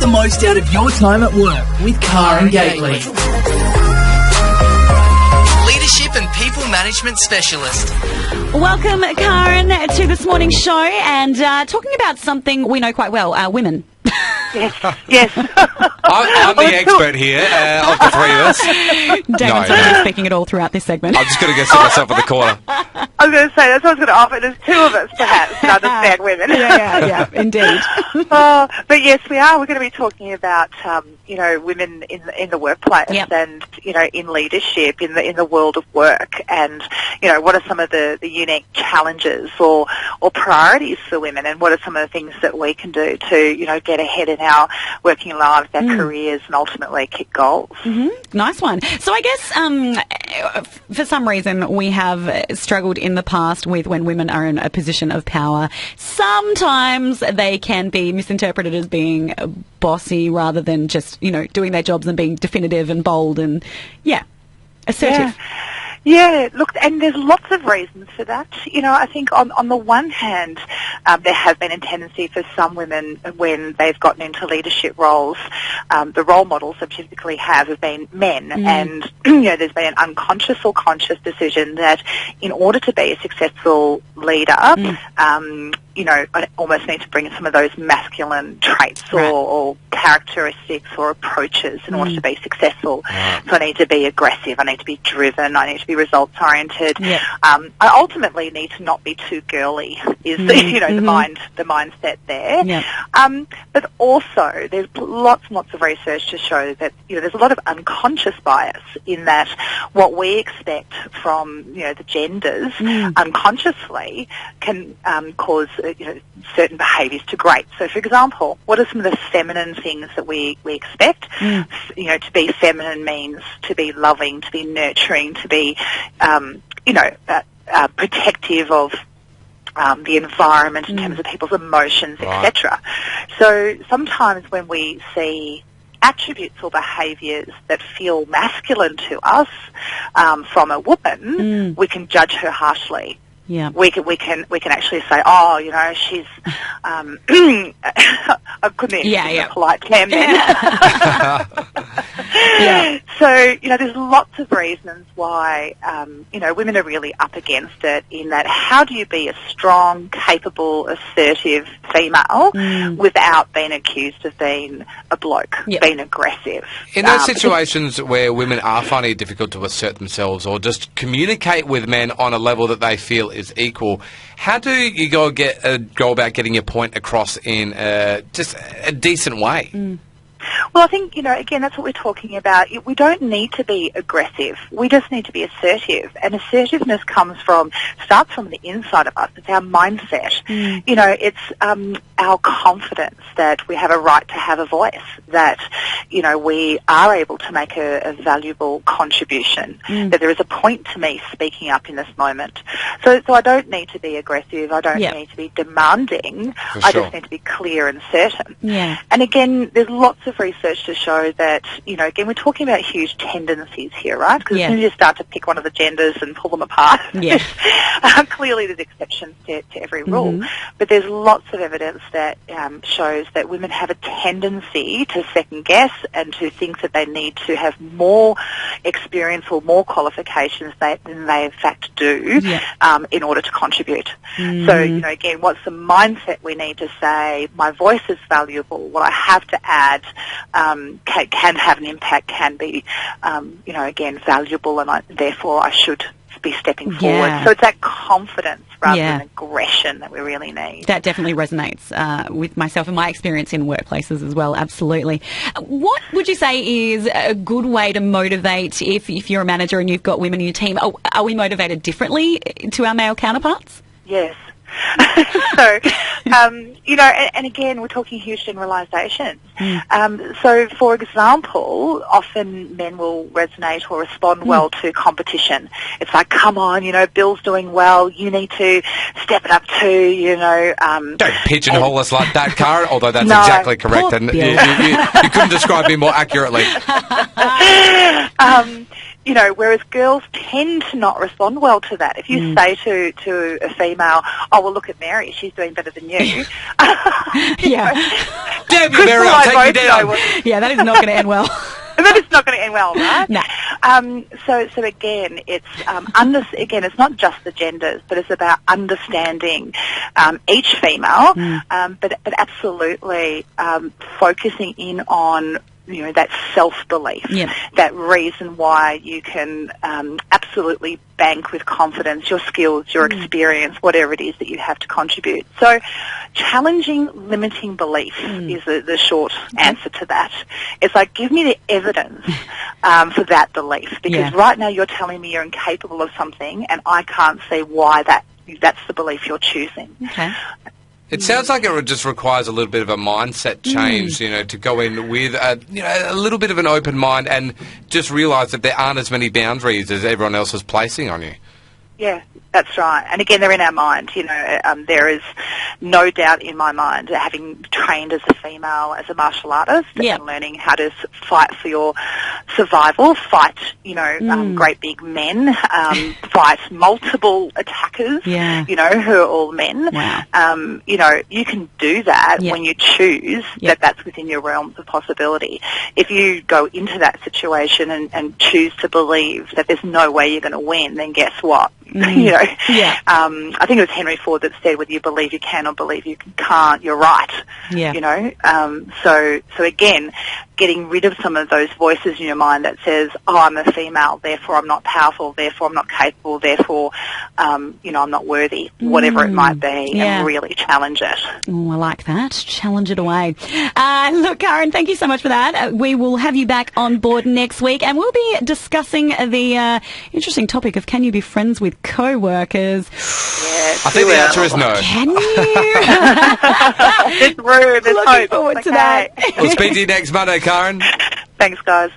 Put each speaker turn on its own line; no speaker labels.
the most out of your time at work with Karen Gately. Leadership and People Management Specialist.
Welcome, Karen, to this morning's show, and talking about something we know quite well, women.
Yes.
I'm the expert here of the three of us.
Damon's been speaking it all throughout this segment.
I'm just going to go sit myself in the corner.
I was going to say, that's what I was going to offer. There's two of us, perhaps, to understand women.
Yeah, indeed.
But yes, we are. We're going to be talking about, women in the workplace and, in leadership, in the world of work, and, what are some of the unique challenges or priorities for women, and what are some of the things that we can do to, get ahead in our working lives, our careers, and ultimately kick goals.
Mm-hmm. Nice one. So I guess for some reason we have struggled in the past with when women are in a position of power. Sometimes they can be misinterpreted as being bossy rather than just, doing their jobs and being definitive and bold and, assertive.
Yeah, look, and there's lots of reasons for that. I think on the one hand, there has been a tendency for some women when they've gotten into leadership roles, the role models they typically have been men, and there's been an unconscious or conscious decision that in order to be a successful leader, I almost need to bring in some of those masculine traits or characteristics or approaches in order to be successful. So I need to be aggressive, I need to be driven, I need to be results oriented. I ultimately need to not be too girly is the mindset there. But also there's lots and lots of research to show that there's a lot of unconscious bias in that what we expect from the genders unconsciously can cause certain behaviours to grate. So, for example, what are some of the feminine things that we expect? To be feminine means to be loving, to be nurturing, to be, protective of the environment in terms of people's emotions, etc. So sometimes when we see attributes or behaviours that feel masculine to us from a woman, we can judge her harshly. Yeah, we can actually say, she's I couldn't even use a polite term then. So there's lots of reasons why women are really up against it. In that, how do you be a strong, capable, assertive female without being accused of being a bloke, being aggressive?
In those situations where women are finding it difficult to assert themselves or just communicate with men on a level that they feel is equal, how do you go about getting your point across in just a decent way?
Well, I think, again, that's what we're talking about. We don't need to be aggressive. We just need to be assertive. And assertiveness starts from the inside of us. It's our mindset. It's our confidence that we have a right to have a voice, that, we are able to make a valuable contribution, that there is a point to me speaking up in this moment. So I don't need to be aggressive. I don't need to be demanding. I just need to be clear and certain. And again, there's lots of research to show that, again, we're talking about huge tendencies here, right? Because as soon as you start to pick one of the genders and pull them apart, clearly there's exceptions to every rule. But there's lots of evidence that shows that women have a tendency to second guess and to think that they need to have more experience or more qualifications than they in fact do in order to contribute. So, again, what's the mindset we need to say, my voice is valuable, what I have to add can have an impact, can be, again, valuable, and therefore I should be stepping forward. So it's that confidence rather than aggression that we really need.
That definitely resonates with myself and my experience in workplaces as well, absolutely. What would you say is a good way to motivate if you're a manager and you've got women in your team? Are we motivated differently to our male counterparts?
Yes. So, and again, we're talking huge generalisations. So, for example, often men will resonate or respond well to competition. It's like, come on, Bill's doing well, you need to step it up too,
Don't pigeonhole us like that, Karen, although that's exactly correct, and you couldn't describe me more accurately.
Whereas girls tend to not respond well to that. If you say to a female, oh, well, look at Mary, she's doing better than you.
Damn Damn you, Mary,
Crystal
I'll
and I
take you
both
down.
know what-
Yeah, that is not going to end well.
That is not going to end well, right?
No.
So again, it's it's not just the genders, but it's about understanding each female, but absolutely focusing in on that self-belief, that reason why you can absolutely bank with confidence, your skills, your experience, whatever it is that you have to contribute. So challenging limiting belief is the short answer to that. It's like, give me the evidence for that belief, because right now you're telling me you're incapable of something and I can't see why that's the belief you're choosing.
Okay.
It sounds like it just requires a little bit of a mindset change, to go in with a little bit of an open mind and just realise that there aren't as many boundaries as everyone else is placing on you.
Yeah, that's right. And again, they're in our mind. There is no doubt in my mind, having trained as a female, as a martial artist, and learning how to fight for your survival, fight, great big men, fight multiple attackers, who are all men.
Wow.
You can do that when you choose that that's within your realms of possibility. If you go into that situation and choose to believe that there's no way you're going to win, then guess what? I think it was Henry Ford that said, whether you believe you can or believe you can't, you're right. So again, getting rid of some of those voices in your mind that says, oh, I'm a female, therefore I'm not powerful, therefore I'm not capable, therefore I'm not worthy, whatever it might be, and really challenge it.
Oh, I like that. Challenge it away. Look, Karen, thank you so much for that. We will have you back on board next week, and we'll be discussing the interesting topic of, can you be friends with co-workers?
Yes,
I think the answer is no.
Can you?
There's room, there's
Looking
hope.
forward to
Okay.
that.
We'll speak to you next Monday, Karen.
Thanks, guys.